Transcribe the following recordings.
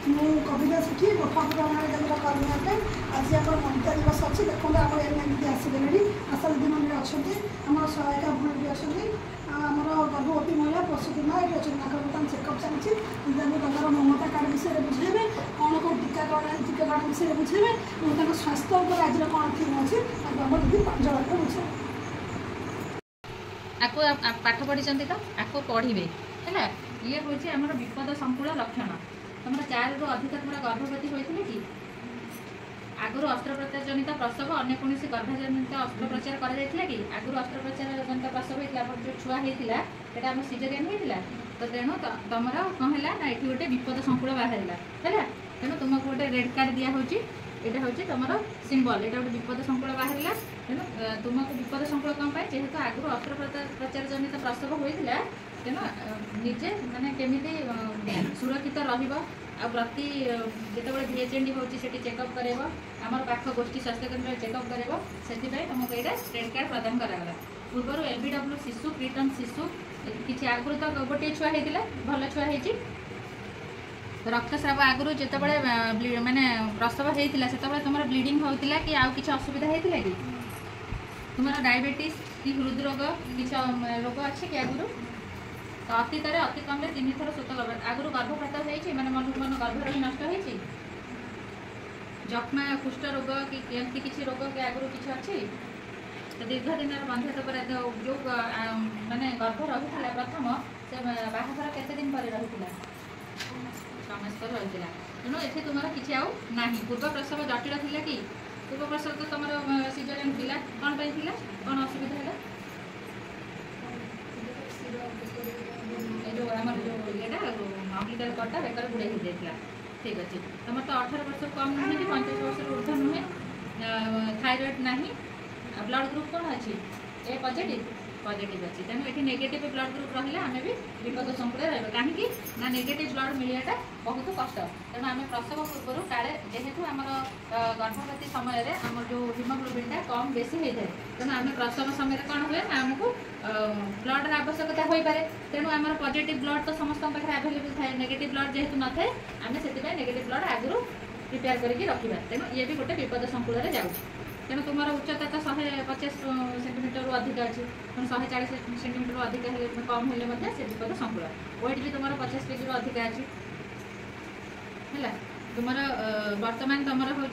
ମୁଁ କବିତା ଶିଖି ଗୋପାଳପୁର କେନ୍ଦ୍ର କର୍ମୀ ଅଟେ। ଆଜି ଆମର ମହିଳା ଦିବସ ଅଛି। ଦେଖନ୍ତୁ ଆମର ଏମିତି ଆସିଗଲେଣି, ଆଶା ଦିଦିମାନେ ଅଛନ୍ତି, ଆମର ସହାୟିକା ଭଉଣୀ ବି ଅଛନ୍ତି, ଆମର ଗର୍ଭବତୀ ମହିଳା ପ୍ରସୂତି ମା ଏଠି ଅଛନ୍ତି। ତାଙ୍କର ବର୍ତ୍ତମାନ ଚେକଅପ୍ ଚାଲିଛି। ଦିଦି ତାଙ୍କର ମମତା କାର୍ଡ଼ ବିଷୟରେ ବୁଝେଇବେ, କ'ଣ କେଉଁ ଟୀକାକରଣ ବିଷୟରେ ବୁଝେଇବେ ଏବଂ ତାଙ୍କ ସ୍ୱାସ୍ଥ୍ୟ ଉପରେ ଆଜିର କ'ଣ ଥିମ୍ ଅଛି ତାକୁ ଆମ ଦିଦି ଜଳକୁ ବୁଝେଇବେ। आपको पाठ पढ़ी तो आपको पढ़े है। ये हूँ आम विपद संकुल लक्षण। तुम 4 रु अधिक थर गर्भवती होती कि आगुरी अस्त्रोपचार जनित प्रसव अन्य कौन गर्भजनित अस्त्रोपचार कर आगुरी अस्त्रोपचार जनित प्रसव होता जो छुआ होता है आम सीजरियन होता। तो तेणु तुम कौन है ना ये गोटे विपद संकुल बाहर है। तेणु तुमको गोटे रेड कार्ड दिहूँ। यहाँ हूँ तुम सिंबल यहाँ गोटे विपद संकुल बाहर। तेणु तुमको विपद संकुल कौन पाए जेहेतु आगुरी अस्त्रोपचार जनित प्रसव होता। तेणु निजे माने केमिति सुरक्षित रहिबो आ प्रति जेतेबेले VHND होची सेठी चेकअप करेबो हमर पाख गोष्ठी स्वास्थ्य केंद्र चेकअप करेबो सेति तुमको ये रेड कार्ड प्रदान करागला। पूर्व LBW शिशु प्रीटर्म शिशु किसी आगुरी तो गोटे छुआ होता भल छुआ होती रक्तस्राव आगुरी जितेबाला माने प्रसव होता से तुम ब्लीडिंग होता कि आउ किसी असुविधा होता कि तुम डायबिटीज कि हृदरोग किसी रोग अच्छे कि आगुरी तो अतीत अति कम 3 थर सूत आगुरी गर्भपात होती मैंने मन गर्भर भी नष्ट होती जक्मा कुष्ठ रोग कि किसी रोग कि आगुरी किसी अच्छी तो दीर्घ दिन बंध्यता पर जो माने गर्भ रही प्रथम से बाहाघर केते दिन पर रही 6 मास पर रही। तेणु ये तुम किसी आउ ना पूर्व प्रसव जटिल थी कि पूर्व प्रसव तो तुम सीजरियन थी कौन पाई कौन असुविधा है जो आम जो ये अम्बिलिकल कटा बेकार गुड़े हो जाता। ठीक अच्छे तुम तो 18 वर्ष कम नुहे कि 50 वर्ष ऊर्ध नुहे थायरॉइड ना ब्लड ग्रुप कौन अच्छी ए पॉजिटिव अच्छी। तेणु ये नेगेटिव ब्लड ग्रुप रहा आम भी विपद संकुल रहा कहीं ना नेगेटिव ब्लड मिलवाटा बहुत कष्ट। तेणु आम प्रसव पूर्व काले जेहेतु आम गर्भवती समय आम जो हिमोग्लोबिनटा कम बेसी होता है। तेणु आम प्रसव समय कौन हुए ना आमको ब्लडर आवश्यकता हो पाए। तेणु आम पॉजिटिव ब्लड तो समस्त पाखे आवेलेबल थाए नेगेटिव ब्लड जेहेतु न थाए आम से नेगेटिव ब्लड आगुरी प्रिपेयर करके रखा। तेणु ये भी गोटे विपद संकुल जाऊँ। तेणु तुम उच्चता तो 150 सेंटीमीटर अधिक अच्छी तेणु 140 सेंटीमीटर अधिक कम हेल्ले से विपद संकुल वेट भी तुम 50 केजी अधिक अच्छी है। तुम बर्तमान तुम हूँ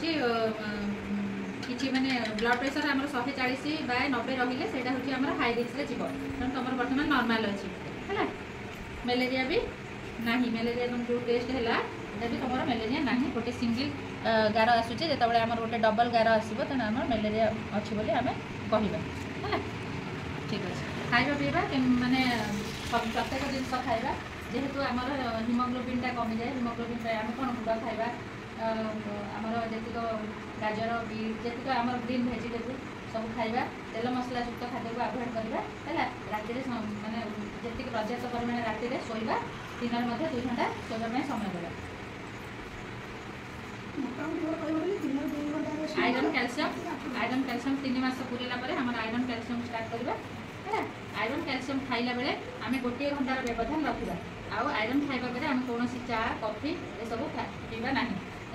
किसी माने ब्लड प्रेशर आम 140/90 रही से हूँ हाई रिस्क जीव। तेणु तुम बर्तमान नॉर्मल अच्छी है। मलेरिया भी ना मलेरिया तुम जो टेस्ट है भी तुम मलेरिया ना गोटे सिंगल गार आसूचे जो आम गोटे डबल गार आसो तेणु आम मलेरिया अच्छी बोली आम कहवा है। ठीक अच्छे खाଇବା पीवा माने प्रत्येक जिन खाଇବା जेहेतु आम हिमोग्लोबिनटा कमी जाए हिमोग्लोबिन आम कौन गुड़ खाଇବା आमर जी गाजर बीट जी आम ग्रीन भेजिटेबल सब खाଇବା तेल मसला युक्त खाद्य को आभोड करवा है। राति माने जी पर्याप्त परिमाण राति शोवा दिन में 2 घंटा शोवा समय देगा। आयरन कैल्शियम 3 मास पूरा आम आयरन कैल्शियम स्टार्ट करवा है। आयरन कैल्शियम खाइला बेले आम 1 घंटार व्यवधान रखा आउ आयरन खाइबा बेले आम कौन चा कॉफी ये सब पीवा ना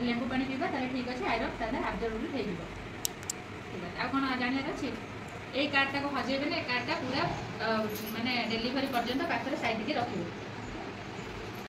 लेंबू पानी पीवा ताले ठीक अच्छे आयरन ताले आब्जर्व हो। ठीक है आ कौन जानवर अच्छे ये कार्डटा को हजेबे कार्डटा पूरा माने डेलीवरी पर्यंत पाखे साइड के रखिए।